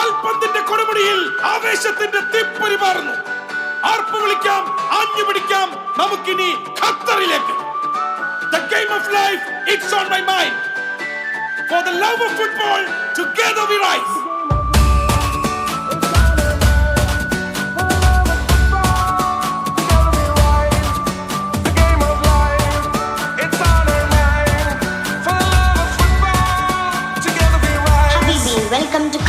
കാൽപന്തിന്റെ കൊടുമുടിയിൽ ആവേശത്തിന്റെ തീപ്പൊരി പാറുന്നു. ആർപ്പ് വിളിക്കാം, ആഞ്ഞു പിടിക്കാം, നമുക്കിനി ഖത്തറിലേക്ക്. The game of life, it's on my mind. For the love of football, together we rise. Welcome to